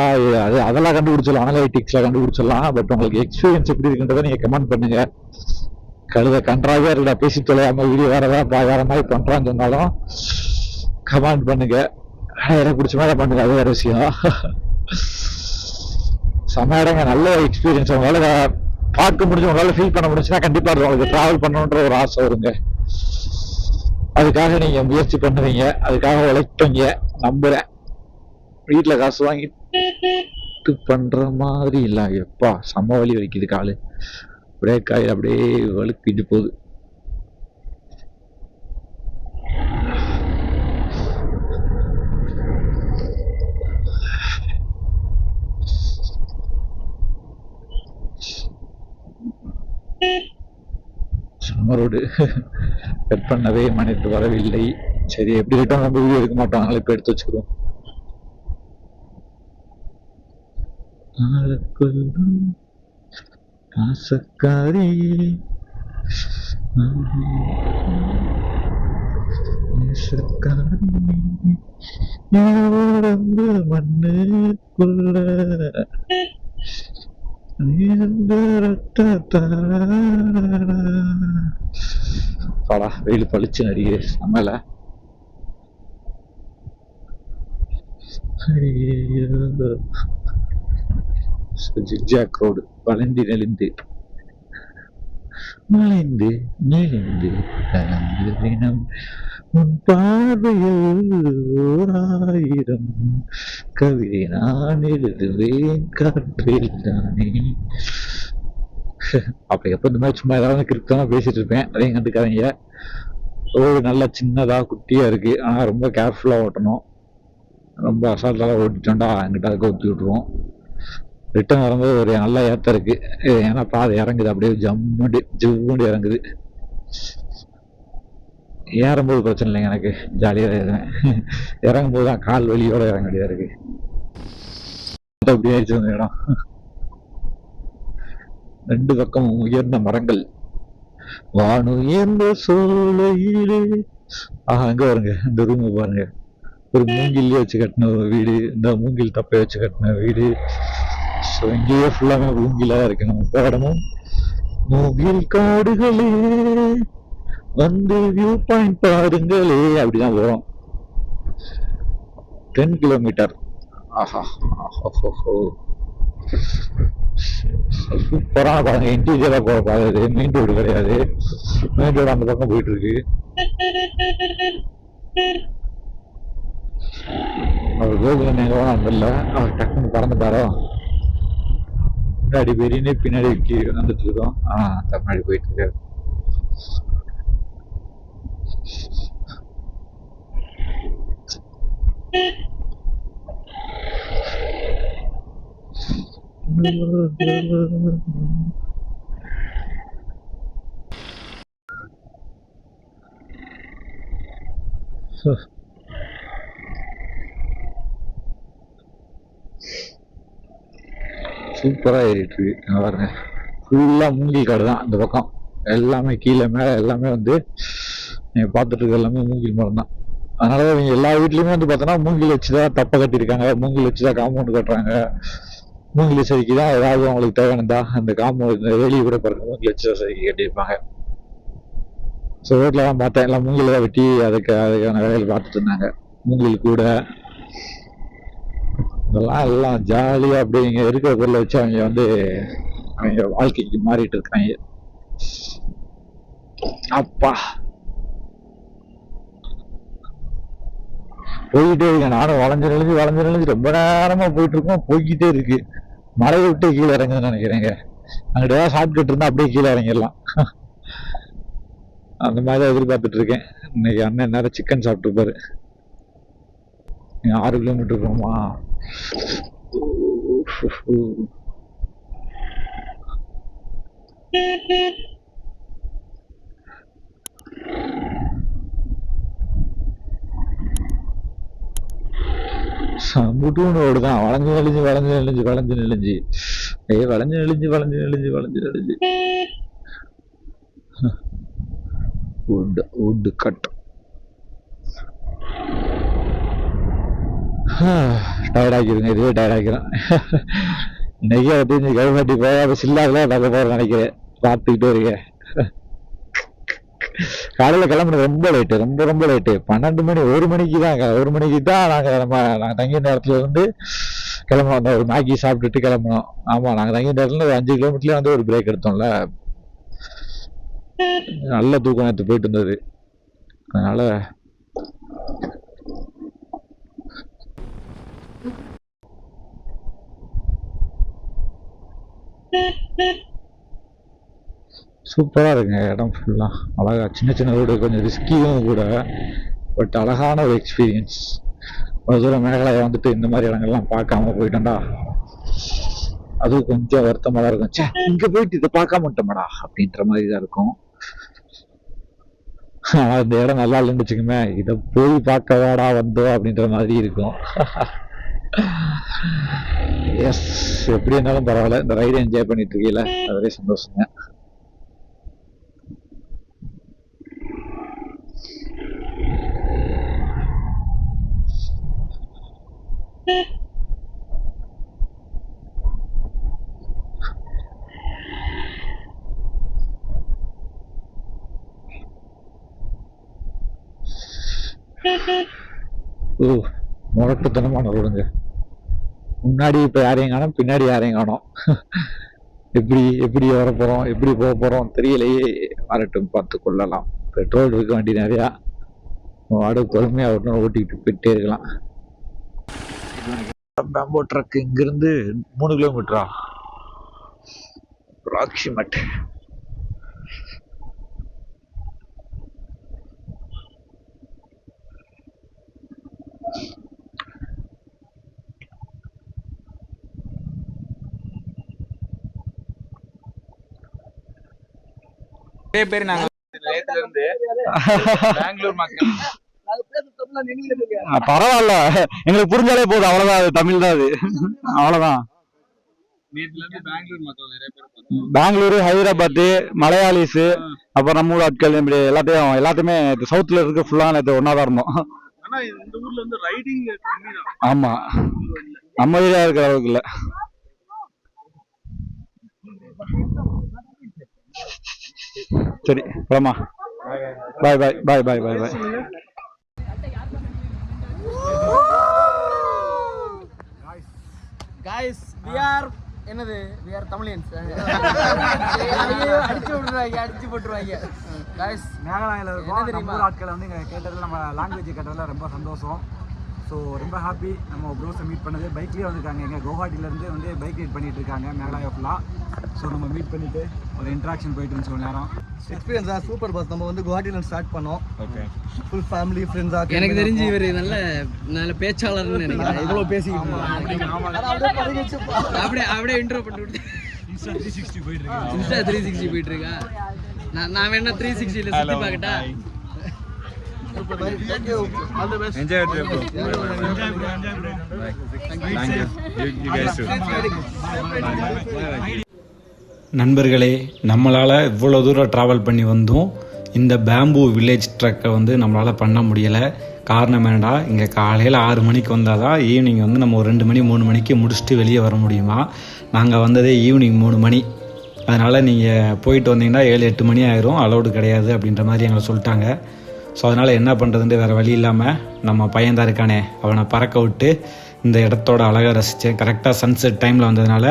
அதெல்லாம் கண்டுபிடிச்சிடலாம், அனலைட்டிக்ஸ்ல கண்டுபிடிச்சிடலாம். பட் உங்களுக்கு எக்ஸ்பீரியன்ஸ் எப்படி இருக்குன்றதை நீங்க கமெண்ட் பண்ணுங்க. கழுத கன்றாவே இருக்கா, பேசி தொலையாம வீடியோ வேற மாதிரி பண்றான்னு சொன்னாலும் கமெண்ட் பண்ணுங்க. எனக்கு பிடிச்ச மாதிரி பண்ணுங்க, அது வேற விஷயம். செம்ம இடங்க, நல்ல எக்ஸ்பீரியன்ஸ். உங்களால பார்க்க முடிஞ்சு, உங்களால ஃபீல் பண்ண முடிஞ்சுன்னா கண்டிப்பா உங்களுக்கு டிராவல் பண்ணணுன்ற ஒரு ஆசை வருங்க. அதுக்காக நீங்க முயற்சி பண்ணுவீங்க, அதுக்காக உழைப்பீங்க நம்புறேன். வீட்டுல காசு வாங்கிட்டு பண்ற மாதிரி இல்ல. எப்பா செம்ம வலி வலிக்குது காலு, பிரேக் ஆகி அப்படியே வலுக்கிட்டு போகுது. சம்மரோடு கட் பண்ணவே மனிதர் வரவில்லை. சரி, எப்படி ரிட்டர்ன் நம்ம வீடியோ எடுக்க மாட்டோம், அதனால இப்ப எடுத்து வச்சுக்கிறோம். பாசக்காரி மண்ணுக்குள்ள பாடா, வெயில் பளிச்சு நடிகை நம்மள. ஜிக்ஜாக் ரோடு வளைந்து நெளிந்து மலைந்து நெளிந்து கலந்து தினம் உன் பார்வையில் 1000 கவிதை நான் எழுதுவேன் காற்றில் தானே. அப்ப எப்ப இந்த மாதிரி சும்மா ஏதாவது கிரிப்டான பேசிட்டு இருப்பேன், அதையும் கண்டுக்காதீங்க. ரோடு நல்லா சின்னதா குட்டியா இருக்கு, ஆனா ரொம்ப கேர்ஃபுல்லா ஓட்டணும். ரொம்ப அசால்ட்டாக ஓட்டிட்டோம்டா எங்கிட்ட அதுக்கு ஊற்றி விட்டுருவோம். ரிட்டர்ன் வரும்போது ஒரு நல்ல ஏற்றம் இருக்கு, ஏன்னா பாதை இறங்குது, அப்படியே ஜம்முண்டு இறங்குது. ஏறும்போது பிரச்சனை இல்லைங்க, எனக்கு ஜாலியாக ஏறுவேன். இறங்கும்போது தான் கால் வலியோட இறங்க வேண்டியதா இருக்கு. அப்படி ஆயிடுச்சு அந்த இடம். ரெண்டு பக்கமும் உயர்ந்த மரங்கள், வானுயர்ந்த சோலையிலே. அங்க பாருங்க, இந்த ரூம் பாருங்க, ஒரு மூங்கிலே வச்சு கட்டின ஒரு வீடு, இந்த மூங்கில் தப்பை வச்சு கட்டின வீடு. ஸோ இங்கேயே ஃபுல்லாமே மூங்கிலா இருக்கு. நம்ம இடமும் மூங்கில் காடுகளே வந்து வியூ பாயிண்ட் பாருங்களே, அப்படிதான் போறோம். 10 கிலோமீட்டர். ஆஹா, சூப்பரான பாருங்க, இன்டீரியரா போற பாரு, மெயின் ரோடு கிடையாது, மெயின் ரோடு அந்த பக்கம் போயிட்டு இருக்கு. அவர் கோகுலன் எங்க வந்துடல, அவர் டக்குன்னு பறந்துட்டாரோ. முன்னாடி பெரிய பின்னாடி வந்துட்டு இருக்கோம். முன்னாடி போயிட்டு இருக்காரு. சூப்பரா ஏறிட்டு இருக்கு பாருங்க. ஃபுல்லா மூங்கில் காடு தான் இந்த பக்கம், எல்லாமே கீழே மேல எல்லாமே வந்து நீங்க பார்த்துட்டு இருக்க எல்லாமே மூங்கில் மரம் தான். அதனால இவங்க எல்லா வீட்லயுமே வந்து பார்த்தோன்னா மூங்கில் வச்சுதான் தப்பை கட்டியிருக்காங்க, மூங்கில் வச்சுதான் காம்பவுண்ட் கட்டுறாங்க. மூங்கில் செதுக்கி தான் ஏதாவது அவங்களுக்கு தேவையானதா அந்த காம்பவுண்ட் வெளியே கூட பாருங்க, மூங்கில் வச்சுதான் செதுக்கி கட்டியிருப்பாங்க. ஸோ ரோட்ல தான் பார்த்தேன், எல்லாம் மூங்கில் தான் வெட்டி அதுக்கான வேலைகள் பார்த்துட்டு இருந்தாங்க. மூங்கில் கூட இதெல்லாம் எல்லாம் ஜாலியாக அப்படி இங்கே இருக்கிற பொருளை வச்சு அவங்க வந்து அவங்க வாழ்க்கைக்கு மாறிட்டு இருக்காங்க. அப்பா போய்கிட்டே இருக்கேன். நானும் வளைஞ்சு நெளிஞ்சு ரொம்ப நேரமா போயிட்டு இருக்கோம். போய்கிட்டே இருக்கு. மலையை விட்டு கீழே இறங்குதுன்னு நினைக்கிறேங்க. அங்கிட்ட ஏதாவது ஷார்ட்கட் இருந்தா அப்படியே கீழே இறங்கிடலாம். அந்த மாதிரி தான் எதிர்பார்த்துட்டு இருக்கேன். இன்னைக்கு அண்ணன் நேரம் சிக்கன் சாப்பிட்டுருப்பாரு. 6 கிலோமீட்டர் போகுமா? முட்டுன்னு ஓடுதான். வளைஞ்சு நெளிஞ்சு wood cut. டயர்ட் ஆக்கிருங்க. இதுவே டயர்ட் ஆக்கிறேன். இன்னைக்கே வந்து கவுஹாட்டி போய் சில்லாக பார்க்க போற நினைக்கிறேன். பார்த்துக்கிட்டே இருக்கேன். காலையில கிளம்புறது ரொம்ப லேட்டு. 12 மணி 1 மணிக்கு தான் நாங்க தங்கிய நேரத்துல இருந்து கிளம்பணும். அந்த ஒரு மேகி சாப்பிட்டுட்டு கிளம்பணும். ஆமா, நாங்க தங்கிய நேரத்துல ஒரு 5 கிலோமீட்டர்ல வந்து ஒரு பிரேக் எடுத்தோம்ல. நல்ல தூக்கம் நேரத்து போயிட்டு இருந்தது. அதனால சூப்பரா இருக்குங்க. இடம் ஃபுல்லா அழகா, சின்ன ரோடு, கொஞ்சம் ரிஸ்கியும் கூட, பட் அழகான ஒரு எக்ஸ்பீரியன்ஸ். ஒரு தூரம் மேகாலயா வந்துட்டு இந்த மாதிரி இடங்கள்லாம் பார்க்காம போயிட்டோம்டா, அதுவும் கொஞ்சம் வருத்தமா தான் இருக்கும். சே, இங்க போயிட்டு இதை பார்க்காம விட்டோம்டா அப்படின்ற மாதிரி தான் இருக்கும். இந்த இடம் நல்லா இல்லைன்னு வச்சுக்கோமே, இதை போய் பார்க்கவாடா வந்தோம் அப்படின்ற மாதிரி இருக்கும். எஸ், எப்படி இருந்தாலும் பரவாயில்ல, இந்த ரைடை என்ஜாய் பண்ணிட்டு இருக்கீங்களா, அதுவே சந்தோஷங்க. முரட்டுத்தனமான ரோடுங்க. முன்னாடி இப்ப யாரையும் காணோம், பின்னாடி யாரையும் காணோம். எப்படி வர போறோம், எப்படி போக போறோம் தெரியலையே. வரட்டும், பார்த்து கொள்ளலாம். பெட்ரோல் இருக்க வண்டி நிறையா, வாடு பொறுமையா ஓட்டிக்கிட்டு போயிட்டே இருக்கலாம். பேம்போ ட்ரக் இங்கிருந்து 3 கிலோமீட்டரா அப்ராக்சிமேட். பேர் நாங்க நேத்துல இருந்து பெங்களூர் மக்கள். பரவாயில்ல, எங்களுக்கு புரிஞ்சாலே போதும். அவ்வளவுதான், அது தமிழ் தான். அது அவ்வளவுதான். நேத்துல இருந்து பெங்களூர் மக்கள் நிறைய பேர் பார்த்தோம். பெங்களூரு, ஹைதராபாத், மலையாளிஸ், அப்புறம் நம்ம ஊர் ஆட்கள், இப்படி எல்லாத்தையுமே சவுத்ல இருக்க ஃபுல்லா நேற்று ஒன்னாதான் இருந்தோம். ஆனா இந்த ஊர்ல வந்து ரைடிங் கம்மி தான். ஆமா, நம்ம ஏரியா இருக்கிற அளவுக்கு இல்ல. சரி, போலாமா? பாய் பாய் பாய் பாய் பாய் பாய். guys, we are Tamilians. அடிச்சு போட்டுருவாங்க. guys, மேகாலயாவில் என்ன தெரியுமா, ஆட்களை வந்து இங்கே கேட்டதில், நம்ம லாங்குவேஜ் கேட்டதில் ரொம்ப சந்தோஷம். ஸோ ரொம்ப ஹாப்பி. நம்ம ப்ரோஸை மீட் பண்ணது. பைக்லேயே வந்திருக்காங்க. எங்கள் கவுஹாட்டிலேருந்து வந்து பைக் ரைட் பண்ணிட்டு இருக்காங்க மேகாலயா ஃபுல்லாக. ஸோ நம்ம மீட் பண்ணிவிட்டு ஒரு இன்ட்ராக்ஷன் போயிட்டு இருந்துச்சு ஒரு நேரம். எக்ஸ்பீரியன்ஸா சூப்பர் பாஸ். நம்ம வந்து குவாஹாட்டில ஸ்டார்ட் பண்ணோம். ஓகே, ஃபுல் ஃபேமிலி ஃப்ரெண்ட்ஸா. எனக்கு தெரிஞ்சு இவர் நல்ல பேச்சாளர்னு நினைக்கிறேன். இவ்வளவு பேசிக்கிட்டு அப்படியே இன்ட்ரோ பண்ணி விட்டு இன்ஸ்டா 360 போயிட்டு இருக்கா. நான் வேணா 360ல சுத்தி பார்க்கட்டா. enjoy your trip, bro. Thank you. You guys too. நண்பர்களே, நம்மளால் இவ்வளோ தூரம் ட்ராவல் பண்ணி வந்தோம். இந்த பேம்பு வில்லேஜ் ட்ரக்கை வந்து நம்மளால் பண்ண முடியலை. காரணம் என்னடா, இங்கே காலையில் 6 மணிக்கு வந்தால் தான் ஈவினிங் வந்து நம்ம ஒரு 2 மணி 3 மணிக்கு முடிச்சுட்டு வெளியே வர முடியுமா. நாங்கள் வந்ததே ஈவினிங் 3 மணி. அதனால் நீங்கள் போயிட்டு வந்தீங்கன்னா 7-8 மணி ஆயிரும். அலௌடு கிடையாது அப்படின்ற மாதிரி எங்களை சொல்லிட்டாங்க. ஸோ அதனால் என்ன பண்ணுறதுன்ட்டு வேறு வழி இல்லாமல் நம்ம பையன்தான் இருக்கானே, அவனை பறக்க விட்டு இந்த இடத்தோட அழகாக ரசித்தேன். கரெக்டாக சன்செட் டைமில் வந்ததுனால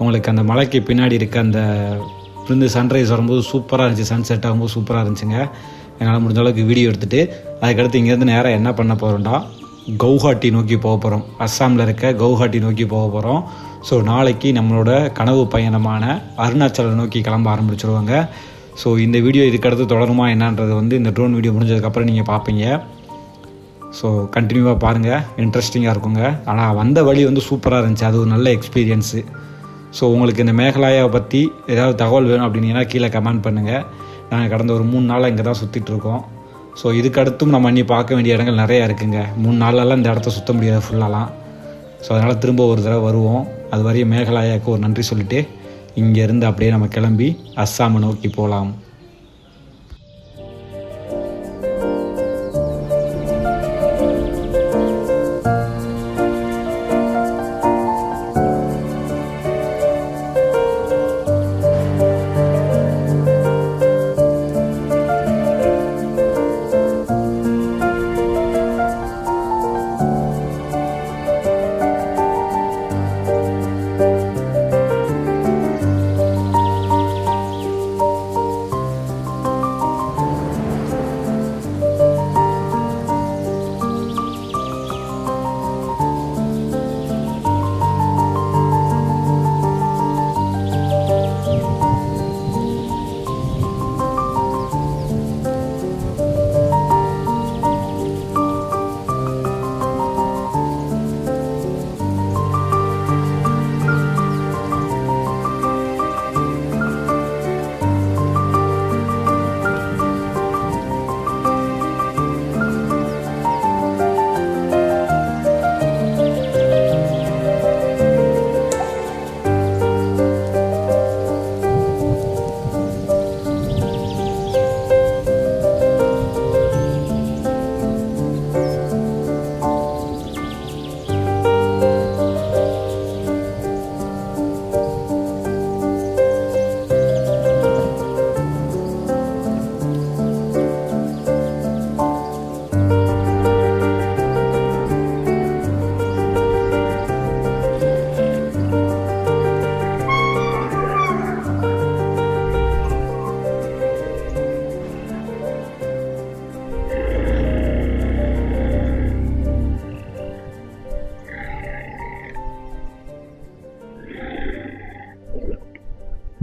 உங்களுக்கு அந்த மலைக்கு பின்னாடி இருக்க அந்த இருந்து சன்ரைஸ் வரும்போது சூப்பராக இருந்துச்சு, சன்செட் ஆகும்போது சூப்பராக இருந்துச்சுங்க. என்னால் முடிஞ்ச அளவுக்கு வீடியோ எடுத்துகிட்டு அதுக்கடுத்து இங்கேருந்து நேராக என்ன பண்ண போகிறோம்டா, கவுஹாட்டி நோக்கி போக போகிறோம். அஸ்ஸாமில் இருக்க கவுஹாட்டி நோக்கி போக போகிறோம். ஸோ நாளைக்கு நம்மளோட கனவு பயணமான அருணாச்சலம் நோக்கி கிளம்ப ஆரம்பிச்சிருவாங்க. ஸோ இந்த வீடியோ இதுக்கடுத்து தொடருமா என்னன்றது வந்து இந்த ட்ரோன் வீடியோ முடிஞ்சதுக்கப்புறம் நீங்கள் பார்ப்பீங்க. ஸோ கண்டினியூவாக பாருங்கள், இன்ட்ரெஸ்டிங்காக இருக்குங்க. ஆனால் வந்த வழி வந்து சூப்பராக இருந்துச்சு, அது ஒரு நல்ல எக்ஸ்பீரியன்ஸு. ஸோ உங்களுக்கு இந்த மேகாலயாவை பற்றி ஏதாவது தகவல் வேணும் அப்படின்னா கீழே கமெண்ட் பண்ணுங்கள். நாங்கள் கடந்த ஒரு 3 நாளாக இங்கே தான் சுற்றிட்டுருக்கோம். ஸோ இதுக்கடுத்தும் நம்ம இன்னி பார்க்க வேண்டிய இடங்கள் நிறையா இருக்குங்க. 3 நாளெல்லாம் இந்த இடத்த சுற்ற முடியாது ஃபுல்லாலாம். ஸோ அதனால் திரும்ப ஒரு தடவை வருவோம். அது வரையும் மேகாலயாவுக்கு ஒரு நன்றி சொல்லிவிட்டு இங்கேருந்து அப்படியே நம்ம கிளம்பி அஸ்ஸாமை நோக்கி போகலாம்.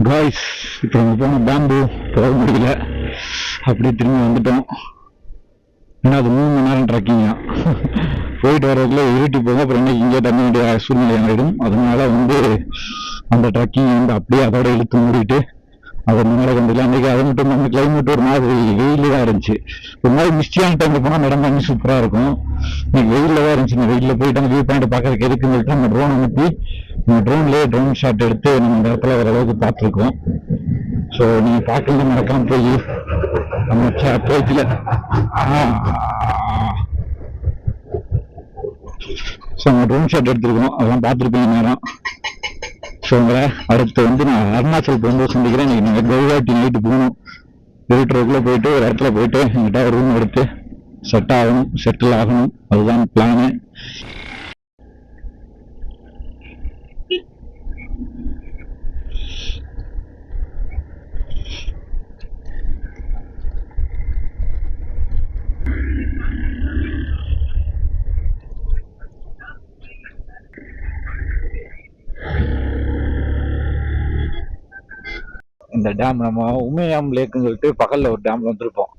காய்ஸ், இப்போ நம்ம போன பேம்பு போக முடியல, அப்படியே திரும்பி வந்துட்டோம். ஏன்னா அது 3 மணி நேரம் ட்ரக்கிங்கா. போயிட்டு வர்றதுக்குள்ள இருட்டி போகும், அப்புறம் இன்னைக்கு இங்கே தண்ணி வேண்டிய சூழ்நிலை ஆகிடும். அதனால வந்து அந்த ட்ரக்கிங் வந்து அப்படியே அதோட இழுத்து மூடிட்டு அதை முன்னாடி வந்துடலாம். அன்றைக்கி அது மட்டும் நம்ம கிளைமேட் ஒரு மாதிரி வெயில் தான் இருந்துச்சு. ஒரு மாதிரி மிஸ்டியான டைமில் போனால் இடம் தண்ணி சூப்பராக இருக்கும். இன்னைக்கு வெயிலில் தான் இருந்துச்சு. இந்த வெயிலில் போயிட்டு அந்த வியூ பாயிண்ட் பார்க்கறதுக்கு எதுக்குன்னு சொல்லிட்டு நம்ம ட்ரோன் அனுப்பி நம்ம ட்ரோன்லேயே ட்ரோன் ஷாட் எடுத்து நம்ம இந்த இடத்துல ஓரளவுக்கு பார்த்துருக்கோம். ஸோ நீங்கள் பார்க்கறது மறக்காம போய் நம்ம போய்க்கல. ஸோ நம்ம ட்ரோன் ஷாட் எடுத்துருக்கோம், அதெல்லாம் பார்த்துருப்பீங்க நேரம். ஸோ அடுத்து வந்து நான் அருணாச்சல் போகும்போது சந்திக்கிறேன். இன்னைக்கு நாங்கள் கவுஹாட்டி நைட்டு போகணும். இருட்டுக்குள்ளே போயிட்டு ஒரு இடத்துல போயிட்டு எங்கிட்ட ஒரு ரூம் எடுத்து செட்டில் ஆகணும். அதுதான் பிளானு. இந்த டேம் நம்ம உமையாம் லேக்குன்னு சொல்லிட்டு பகல்ல ஒரு டேம்ல வந்திருப்போம்.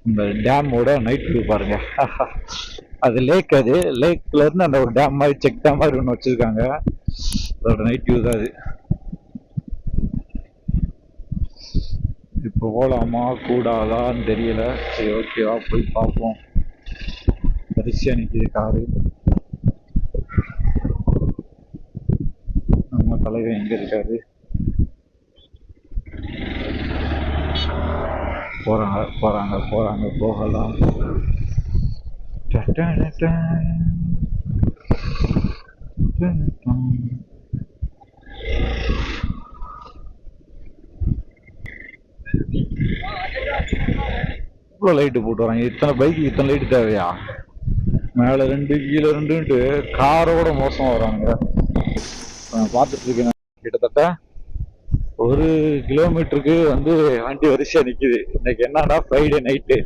இந்த டேமோட நைட் வியூ பாருங்க. அது லேக், அது லேக்ல இருந்து அந்த ஒரு டேம் மாதிரி செக் டேம் மாதிரி ஒன்று வச்சிருக்காங்க. அதோட நைட் வியூ தான் அது. இப்போ போகலாமா கூடாதான்னு தெரியல. சரி, ஓகேவா, போய் பார்ப்போம். வரிசையா நிற்கிது காரு. நம்ம தலைவர் எங்க இருக்காரு? போறாங்க போகலாம். இவ்வளோ லைட்டு போட்டு வராங்க. இத்தனை பைக்கு இத்தனை லைட்டு தேவையா? மேலே 2 கீழே 2ன்ட்டு காரோட மோசம் வராங்க. நான் பார்த்துட்டு இருக்கேன். கிட்டத்தட்ட 1 கிலோமீட்டருக்கு வந்து வண்டி வரிசையா நிக்குது. இன்னைக்கு என்னன்னா ஃப்ரைடே நைட்டு,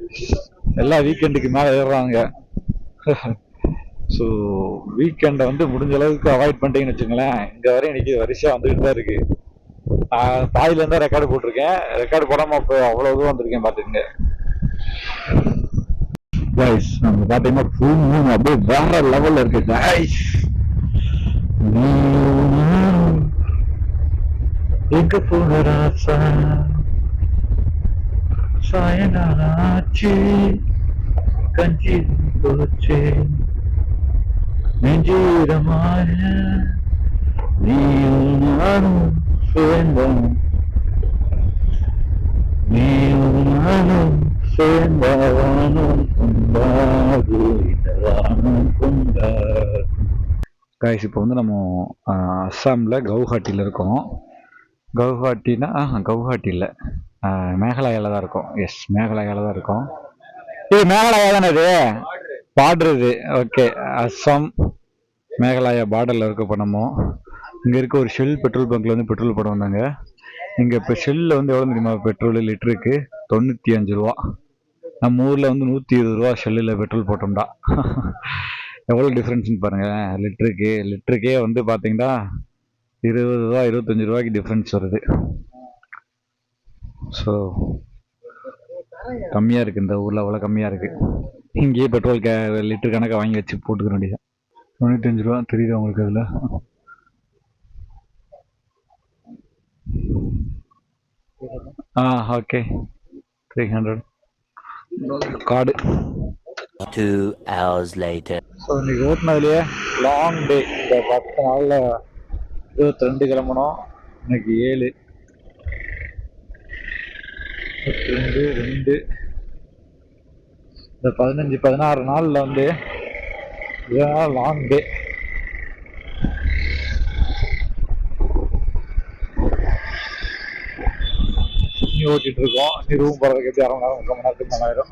எல்லா வீக்கெண்டுக்கு மேலே ஏறுறாங்க. ஸோ வீக்கெண்டை வந்து முடிஞ்ச அளவுக்கு அவாய்ட் பண்ணிட்டீங்கன்னு வச்சுங்களேன். இங்கே வரையும் நிற்கிது, வரிசையாக வந்துக்கிட்டு தான் இருக்குது. நான் பாதியிலேருந்து தான் ரெக்கார்டு போட்டிருக்கேன். ரெக்கார்டு போடாமல் இப்போ அவ்வளோ தூரம் வந்திருக்கேன் பார்த்துக்கங்க. கைஸ் நம்ம பார்த்தீங்கன்னா ஃபுல் மூணு அப்படியே வேற லெவலில் இருக்கு கைஸ். எங்க போன ராசா சாயனாச்சு கஞ்சி போச்சு நெஞ்சீரமான நீயும் நானும் சேர்ந்தோம், நீயும் நானும் சேர்ந்தவானும் கொண்டாடு இதவானும் கொண்டாடு. கைஸ் இப்போ வந்து நம்ம அஸ்ஸாமில் கவுஹாட்டியில் இருக்கோம். கவுஹாட்டினா கவுஹாட்டி இல்லை, மேகாலயாவில் தான் இருக்கோம். எஸ், மேகாலயாவில் தான் இருக்கோம். மேகாலயா தானே இது பார்டரு. ஓகே, அஸ்ஸாம் மேகாலயா பார்டரில் இருக்க. இப்போ நம்ம இங்கே இருக்க ஒரு ஷெல் பெட்ரோல் பங்க்கில் வந்து பெட்ரோல் போட வந்தாங்க. இங்கே இப்போ ஷெல்லில் வந்து எவ்வளோ தெரியுமா பெட்ரோல் லிட்டருக்கு? 95 ரூபா. நம்ம ஊரில் வந்து 120 ரூபா ஷெல்லில் பெட்ரோல் போட்டோம்டா. எவ்வளோ டிஃப்ரென்ஸ்னு பாருங்கள் லிட்டருக்கே வந்து பார்த்தீங்கன்னா 20 ரூபா 25 ரூபாய்க்கு டிஃப்ரென்ஸ் வருது. ஸோ கம்மியாக இருக்குது, இந்த ஊரில் அவ்வளோ கம்மியாக இருக்குது. இங்கேயே பெட்ரோல் லிட்டர் கணக்காக வாங்கி வச்சு போட்டுக்க வேண்டியதான். 95 ரூபா தெரியுது உங்களுக்கு அதில். Okay 300 card. 2 hours later. So இன்னைக்கு ஓட்டினதுலேயே லாங் டே. இந்த 10 நாளில் 22 கிளம்பணும். இன்னைக்கு 7, 22, இந்த 15-16 நாளில் வந்து இதனால் லாங் டே. ஓட்டிட்டு இருக்கோம். ரூம் போகிறதுக்கு எப்படி 1/2 மணி நேரம் 3/4 மணி நேரத்துக்கு மேலே ஆயிரும்.